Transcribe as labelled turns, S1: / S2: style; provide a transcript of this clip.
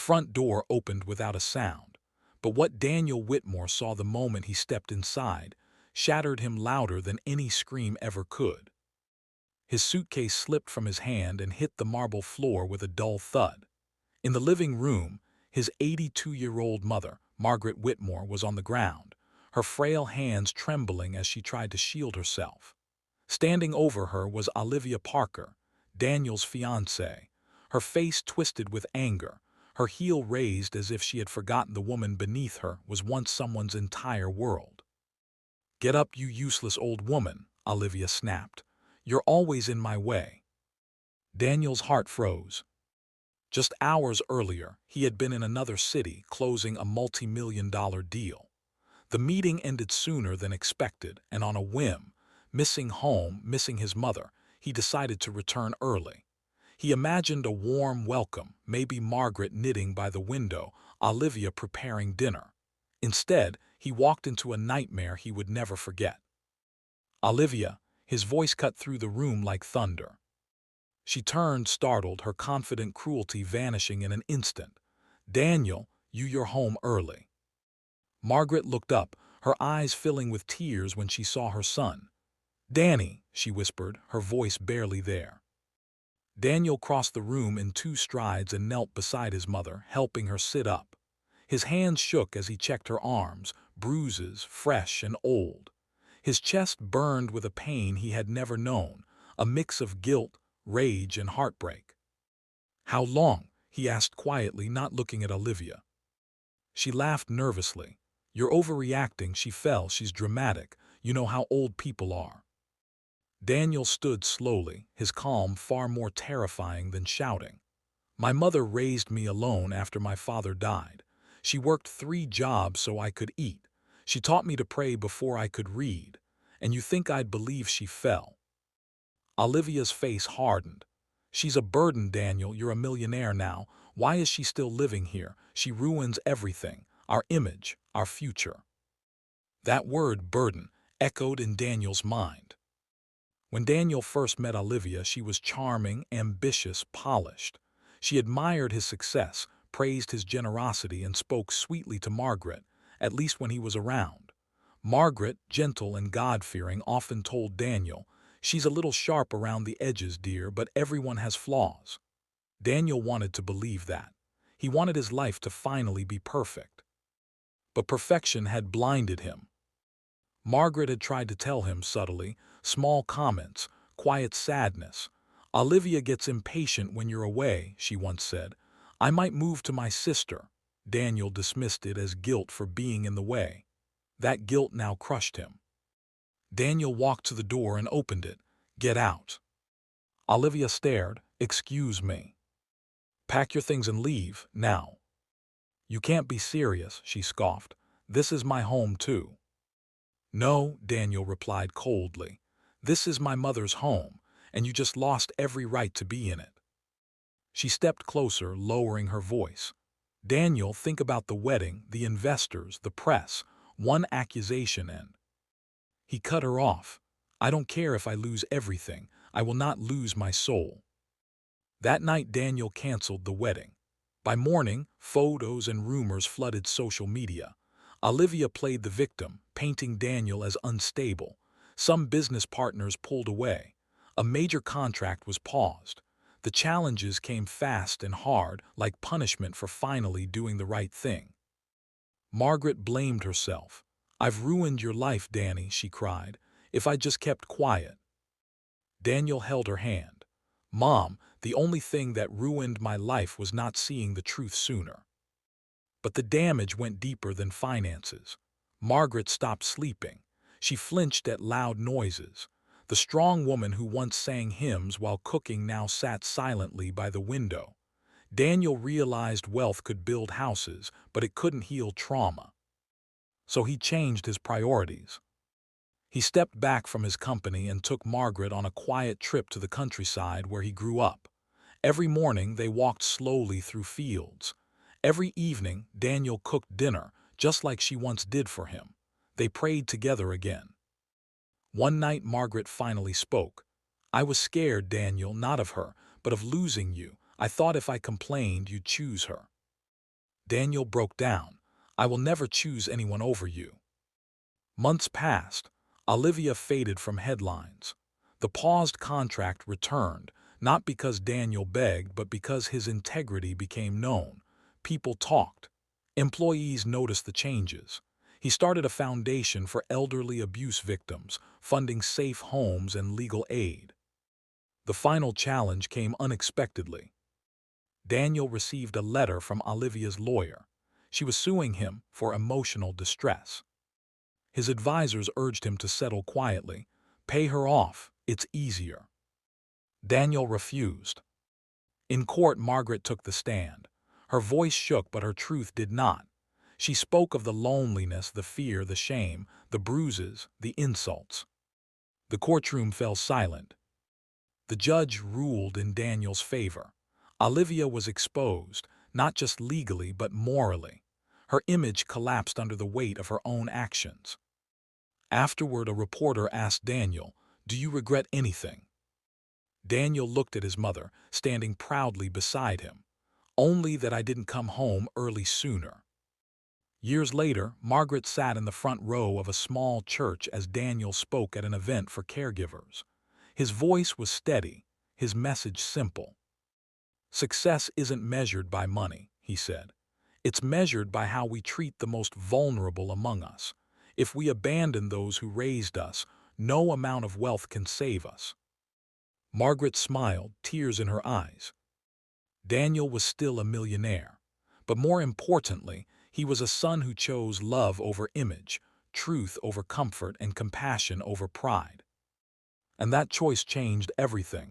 S1: front door opened without a sound, but what Daniel Whitmore saw the moment he stepped inside shattered him louder than any scream ever could. His suitcase slipped from his hand and hit the marble floor with a dull thud. In the living room, his 82-year-old mother, Margaret Whitmore, was on the ground, her frail hands trembling as she tried to shield herself. Standing over her was Olivia Parker, Daniel's fiancée, her face twisted with anger, her heel raised as if she had forgotten the woman beneath her was once someone's entire world. "Get up, you useless old woman," Olivia snapped. "You're always in my way." Daniel's heart froze. Just hours earlier, he had been in another city closing a multi-million-dollar deal. The meeting ended sooner than expected, and on a whim, missing home, missing his mother, he decided to return early. He imagined a warm welcome, maybe Margaret knitting by the window, Olivia preparing dinner. Instead, he walked into a nightmare he would never forget. "Olivia," his voice cut through the room like thunder. She turned, startled, her confident cruelty vanishing in an instant. "Daniel, you're home early." Margaret looked up, her eyes filling with tears when she saw her son. "Danny," she whispered, her voice barely there. Daniel crossed the room in 2 strides and knelt beside his mother, helping her sit up. His hands shook as he checked her arms, bruises, fresh and old. His chest burned with a pain he had never known, a mix of guilt, rage, and heartbreak. "How long?" he asked quietly, not looking at Olivia. She laughed nervously. "You're overreacting." She fell. "She's dramatic. You know how old people are." Daniel stood slowly, his calm far more terrifying than shouting. "My mother raised me alone after my father died. She worked 3 jobs so I could eat. She taught me to pray before I could read. And you think I'd believe she fell?" Olivia's face hardened. "She's a burden, Daniel. You're a millionaire now. Why is she still living here? She ruins everything. Our image, our future." That word, burden, echoed in Daniel's mind. When Daniel first met Olivia, she was charming, ambitious, polished. She admired his success, praised his generosity, and spoke sweetly to Margaret, at least when he was around. Margaret, gentle and God-fearing, often told Daniel, "She's a little sharp around the edges, dear, but everyone has flaws." Daniel wanted to believe that. He wanted his life to finally be perfect. But perfection had blinded him. Margaret had tried to tell him subtly, small comments, quiet sadness. "Olivia gets impatient when you're away," she once said. "I might move to my sister." Daniel dismissed it as guilt for being in the way. That guilt now crushed him. Daniel walked to the door and opened it. "Get out." Olivia stared. "Excuse me." "Pack your things and leave, now." "You can't be serious," she scoffed. "This is my home, too." "No," Daniel replied coldly. "This is my mother's home, and you just lost every right to be in it." She stepped closer, lowering her voice. "Daniel, think about the wedding, the investors, the press. One accusation and—" He cut her off. "I don't care if I lose everything. I will not lose my soul." That night Daniel canceled the wedding. By morning, photos and rumors flooded social media. Olivia played the victim, painting Daniel as unstable. Some business partners pulled away. A major contract was paused. The challenges came fast and hard, like punishment for finally doing the right thing. Margaret blamed herself. "I've ruined your life, Danny," she cried. "If I just kept quiet." Daniel held her hand. "Mom, the only thing that ruined my life was not seeing the truth sooner." But the damage went deeper than finances. Margaret stopped sleeping. She flinched at loud noises. The strong woman who once sang hymns while cooking now sat silently by the window. Daniel realized wealth could build houses, but it couldn't heal trauma. So he changed his priorities. He stepped back from his company and took Margaret on a quiet trip to the countryside where he grew up. Every morning they walked slowly through fields. Every evening Daniel cooked dinner, just like she once did for him. They prayed together again. One night Margaret finally spoke. "I was scared, Daniel, not of her, but of losing you. I thought if I complained, you'd choose her." Daniel broke down. "I will never choose anyone over you." Months passed. Olivia faded from headlines. The paused contract returned, not because Daniel begged, but because his integrity became known. People talked. Employees noticed the changes. He started a foundation for elderly abuse victims, funding safe homes and legal aid. The final challenge came unexpectedly. Daniel received a letter from Olivia's lawyer. She was suing him for emotional distress. His advisors urged him to settle quietly. "Pay her off, it's easier." Daniel refused. In court, Margaret took the stand. Her voice shook, but her truth did not. She spoke of the loneliness, the fear, the shame, the bruises, the insults. The courtroom fell silent. The judge ruled in Daniel's favor. Olivia was exposed, not just legally but morally. Her image collapsed under the weight of her own actions. Afterward, a reporter asked Daniel, "Do you regret anything?" Daniel looked at his mother, standing proudly beside him. "Only that I didn't come home early sooner." Years later, Margaret sat in the front row of a small church as Daniel spoke at an event for caregivers. His voice was steady, his message simple. "Success isn't measured by money," he said. "It's measured by how we treat the most vulnerable among us. If we abandon those who raised us, no amount of wealth can save us." Margaret smiled, tears in her eyes. Daniel was still a millionaire. But more importantly, he was a son who chose love over image, truth over comfort, and compassion over pride. And that choice changed everything.